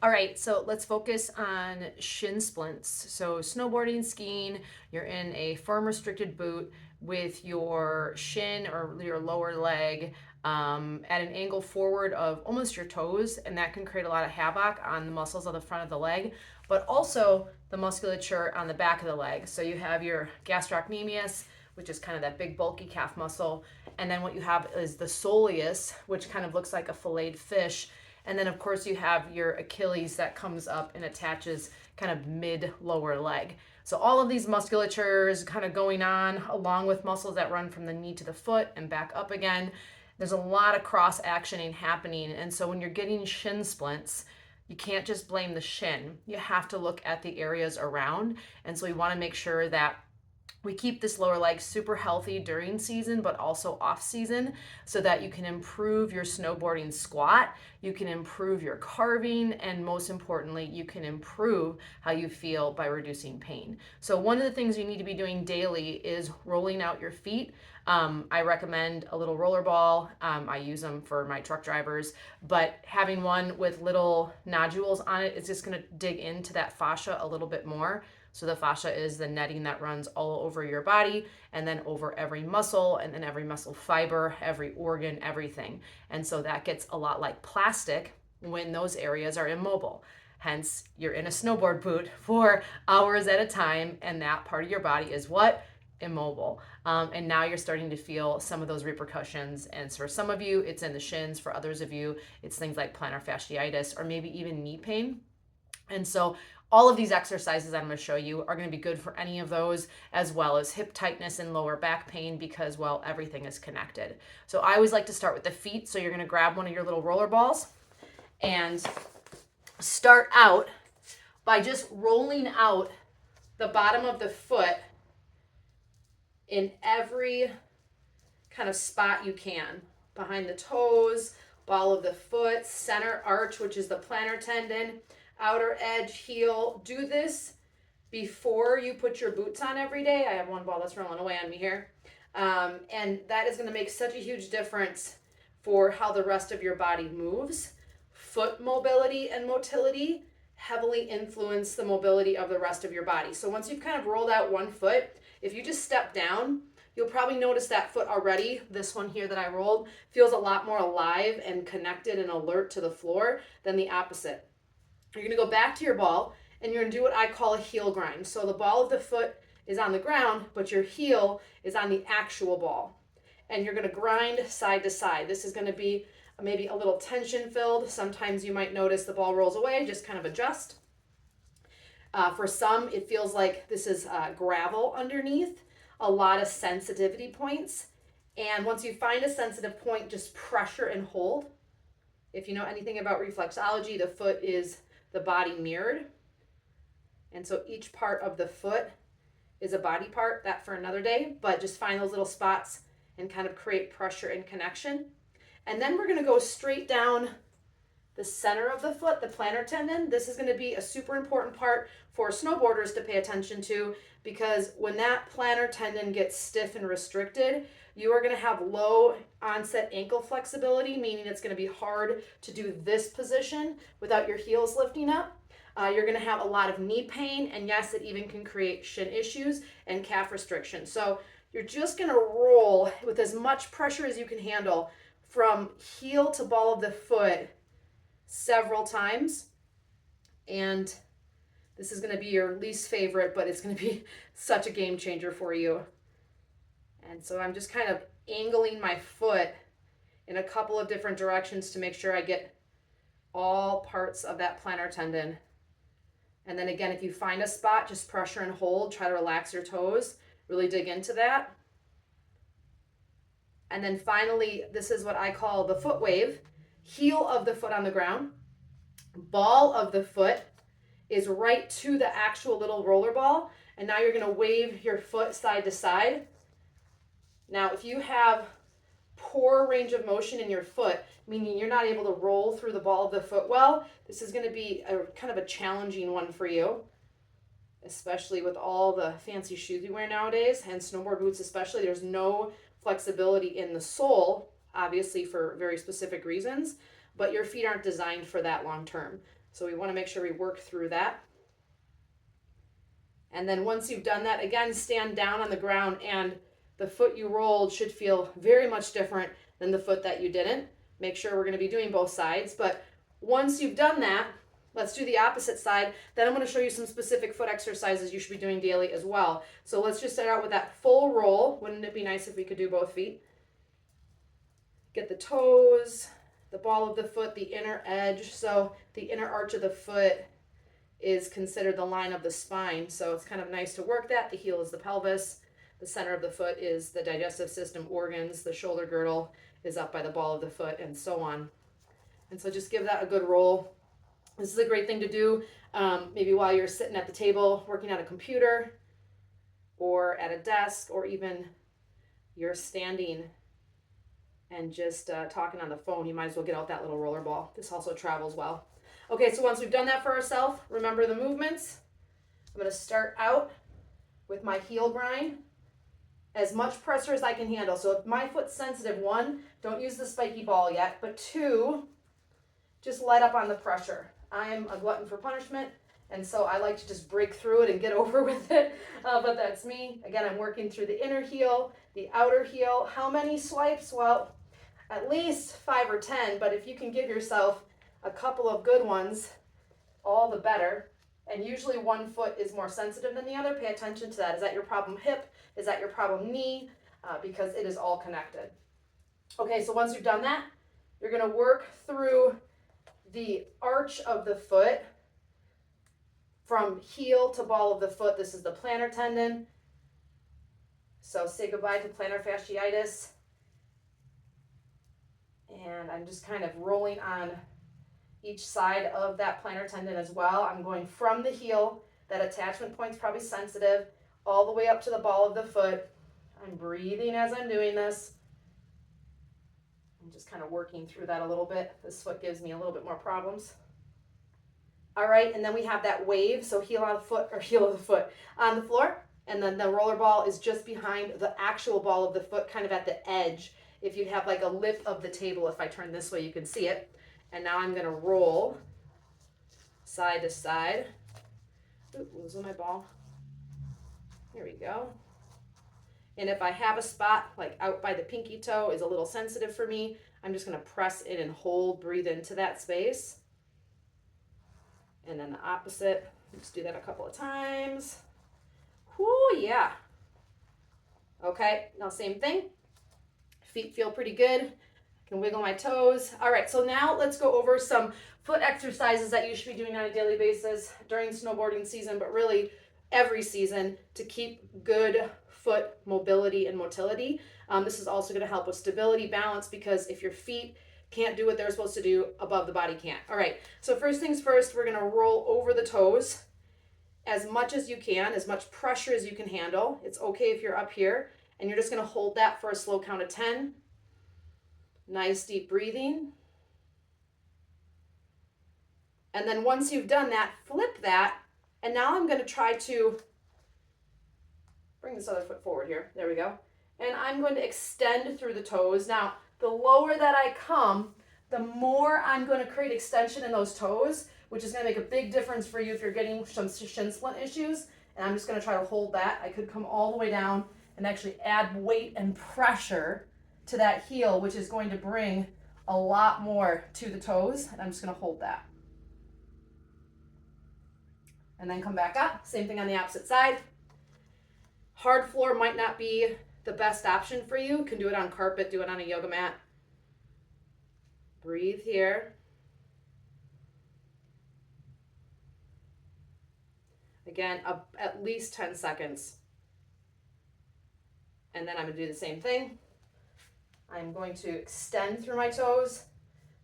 All right, so let's focus on shin splints. So, snowboarding, skiing, you're in a firm restricted boot with your shin or your lower leg at an angle forward of almost your toes, and that can create a lot of havoc on the muscles on the front of the leg, but also the musculature on the back of the leg. So, you have your gastrocnemius, which is kind of that big bulky calf muscle, and then what you have is the soleus, which kind of looks like a filleted fish, and then, of course, you have your Achilles that comes up and attaches kind of mid lower leg. So, all of these musculatures kind of going on along with muscles that run from the knee to the foot and back up again. There's a lot of cross actioning happening. And so, when you're getting shin splints, you can't just blame the shin. You have to look at the areas around. And so, we want to make sure that we keep this lower leg super healthy during season, but also off season, so that you can improve your snowboarding squat, you can improve your carving, and most importantly, you can improve how you feel by reducing pain. So one of the things you need to be doing daily is rolling out your feet. I recommend a little roller ball. I use them for my truck drivers, but having one with little nodules on it is just going to dig into that fascia a little bit more. So the fascia is the netting that runs all over your body and then over every muscle and then every muscle fiber, every organ, everything. And so that gets a lot like plastic when those areas are immobile. Hence, you're in a snowboard boot for hours at a time, and that part of your body is what? Immobile. And now you're starting to feel some of those repercussions. And for some of you, it's in the shins. For others of you, it's things like plantar fasciitis or maybe even knee pain. And so all of these exercises I'm going to show you are going to be good for any of those, as well as hip tightness and lower back pain, because, well, everything is connected. So I always like to start with the feet. So you're going to grab one of your little roller balls and start out by just rolling out the bottom of the foot in every kind of spot you can. Behind the toes, ball of the foot, center arch, which is the plantar tendon, outer edge, heel. Do this before you put your boots on every day. I have one ball that's rolling away on me here. And that is going to make such a huge difference for how the rest of your body moves. Foot mobility and motility heavily influence the mobility of the rest of your body. So once you've kind of rolled out one foot, if you just step down, you'll probably notice that foot already. This one here that I rolled feels a lot more alive and connected and alert to the floor than the opposite. You're going to go back to your ball and you're going to do what I call a heel grind. So the ball of the foot is on the ground, but your heel is on the actual ball. And you're going to grind side to side. This is going to be maybe a little tension filled. Sometimes you might notice the ball rolls away, just kind of adjust. For some, it feels like this is gravel underneath, a lot of sensitivity points. And once you find a sensitive point, just pressure and hold. If you know anything about reflexology, the foot is the body mirrored. And so each part of the foot is a body part, that for another day, but just find those little spots and kind of create pressure and connection. And then we're going to go straight down the center of the foot, the plantar tendon. This is going to be a super important part for snowboarders to pay attention to, because when that plantar tendon gets stiff and restricted, you are going to have low onset ankle flexibility, meaning it's going to be hard to do this position without your heels lifting up. You're going to have a lot of knee pain, and yes, it even can create shin issues and calf restriction. So you're just going to roll with as much pressure as you can handle from heel to ball of the foot several times. And this is going to be your least favorite, but it's going to be such a game changer for you. And so I'm just kind of angling my foot in a couple of different directions to make sure I get all parts of that plantar tendon. And then again, if you find a spot, just pressure and hold. Try to relax your toes. Really dig into that. And then finally, this is what I call the foot wave. Heel of the foot on the ground. Ball of the foot is right to the actual little roller ball. And now you're going to wave your foot side to side. Now, if you have poor range of motion in your foot, meaning you're not able to roll through the ball of the foot well, this is going to be a kind of a challenging one for you, especially with all the fancy shoes you wear nowadays, and snowboard boots especially. There's no flexibility in the sole, obviously for very specific reasons, but your feet aren't designed for that long term. So we want to make sure we work through that. And then once you've done that, again, stand down on the ground, and the foot you rolled should feel very much different than the foot that you didn't. Make sure we're going to be doing both sides. But once you've done that, let's do the opposite side. Then I'm going to show you some specific foot exercises you should be doing daily as well. So let's just start out with that full roll. Wouldn't it be nice if we could do both feet? Get the toes, the ball of the foot, the inner edge. So the inner arch of the foot is considered the line of the spine. So it's kind of nice to work that. The heel is the pelvis. The center of the foot is the digestive system organs. The shoulder girdle is up by the ball of the foot, and so on. And so just give that a good roll. This is a great thing to do maybe while you're sitting at the table working on a computer or at a desk, or even you're standing and just talking on the phone. You might as well get out that little roller ball. This also travels well. Okay, so once we've done that for ourselves, remember the movements. I'm going to start out with my heel grind. As much pressure as I can handle. So if my foot's sensitive, 1, don't use the spiky ball yet, but 2, just let up on the pressure. I am a glutton for punishment, and so I like to just break through it and get over with it, but that's me. Again, I'm working through the inner heel, the outer heel. How many swipes? Well, at least 5 or 10, but if you can give yourself a couple of good ones, all the better. And usually one foot is more sensitive than the other. Pay attention to that. Is that your problem hip? Is that your problem knee? Because it is all connected. Okay, so once you've done that, you're going to work through the arch of the foot from heel to ball of the foot. This is the plantar tendon. So say goodbye to plantar fasciitis. And I'm just kind of rolling on each side of that plantar tendon as well. I'm going from the heel, that attachment point's probably sensitive, all the way up to the ball of the foot. I'm breathing as I'm doing this. I'm just kind of working through that a little bit. This foot gives me a little bit more problems. All right, and then we have that wave, so heel on the foot, or heel of the foot on the floor, and then the roller ball is just behind the actual ball of the foot, kind of at the edge. If you have like a lip of the table, if I turn this way, you can see it. And now I'm going to roll side to side. Ooh, losing my ball. Here we go. And if I have a spot like out by the pinky toe is a little sensitive for me, I'm just going to press in and hold, breathe into that space. And then the opposite. Let's do that a couple of times. Whoo, yeah. Okay, now same thing. Feet feel pretty good. Can wiggle my toes. All right, so now let's go over some foot exercises that you should be doing on a daily basis during snowboarding season, but really every season, to keep good foot mobility and motility. This is also going to help with stability, balance, because if your feet can't do what they're supposed to do, above the body can't. All right, so first things first, we're going to roll over the toes as much as you can, as much pressure as you can handle. It's okay if you're up here, and you're just going to hold that for a slow count of 10. Nice deep breathing. And then once you've done that, flip that. And now I'm going to try to bring this other foot forward here. There we go. And I'm going to extend through the toes. Now, the lower that I come, the more I'm going to create extension in those toes, which is going to make a big difference for you if you're getting some shin splint issues. And I'm just going to try to hold that. I could come all the way down and actually add weight and pressure to that heel, which is going to bring a lot more to the toes. And I'm just going to hold that. And then come back up. Same thing on the opposite side. Hard floor might not be the best option for you. You can do it on carpet, do it on a yoga mat. Breathe here. Again, at least 10 seconds. And then I'm going to do the same thing. I'm going to extend through my toes.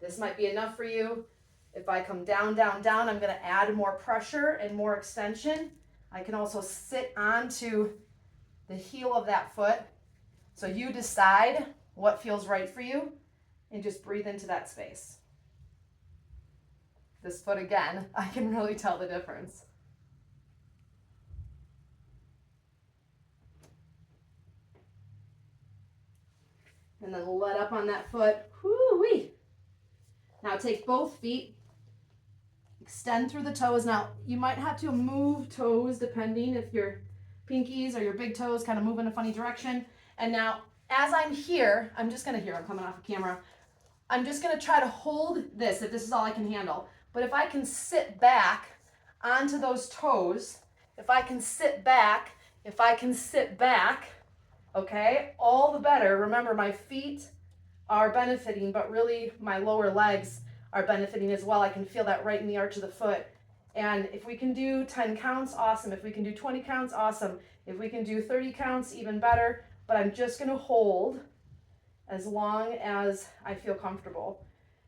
This might be enough for you. If I come down, down, down, I'm going to add more pressure and more extension. I can also sit onto the heel of that foot. So you decide what feels right for you and just breathe into that space. This foot again, I can really tell the difference. And then let up on that foot. Whoo-wee. Now take both feet, Extend through the toes. Now, you might have to move toes depending if your pinkies or your big toes kind of move in a funny direction. And now, as I'm here, I'm just gonna, I'm coming off of camera. I'm just gonna try to hold this if this is all I can handle. But if I can sit back onto those toes, if I can sit back, okay, all the better. Remember, my feet are benefiting, but really my lower legs are benefiting as well. I can feel that right in the arch of the foot. And if we can do 10 counts, awesome. If we can do 20 counts, awesome. If we can do 30 counts, even better. But I'm just gonna hold as long as I feel comfortable.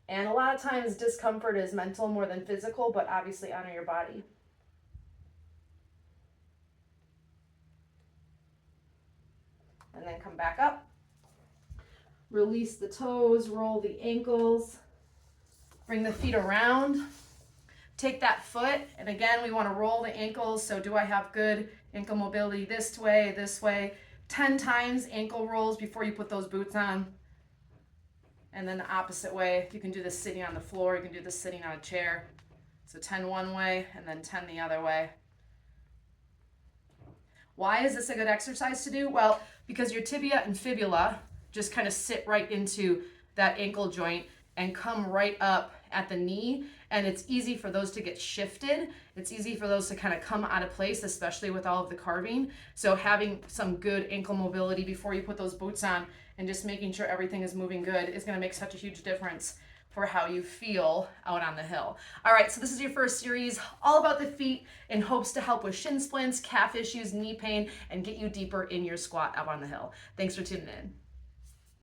And a lot of times discomfort is mental more than physical, but obviously honor your body. And then come back up. Release the toes, roll the ankles, bring the feet around. Take that foot, and again, we want to roll the ankles. So do I have good ankle mobility this way, 10 times ankle rolls before you put those boots on. And then the opposite way, you can do this sitting on the floor, you can do this sitting on a chair. So 10 one way, and then 10 the other way. Why is this a good exercise to do? Well, because your tibia and fibula just kind of sit right into that ankle joint and come right up at the knee, and it's easy for those to get shifted. It's easy for those to kind of come out of place, especially with all of the carving. So having some good ankle mobility before you put those boots on and just making sure everything is moving good is going to make such a huge difference for how you feel out on the hill. All right, so this is your first series all about the feet in hopes to help with shin splints, calf issues, knee pain, and get you deeper in your squat out on the hill. Thanks for tuning in.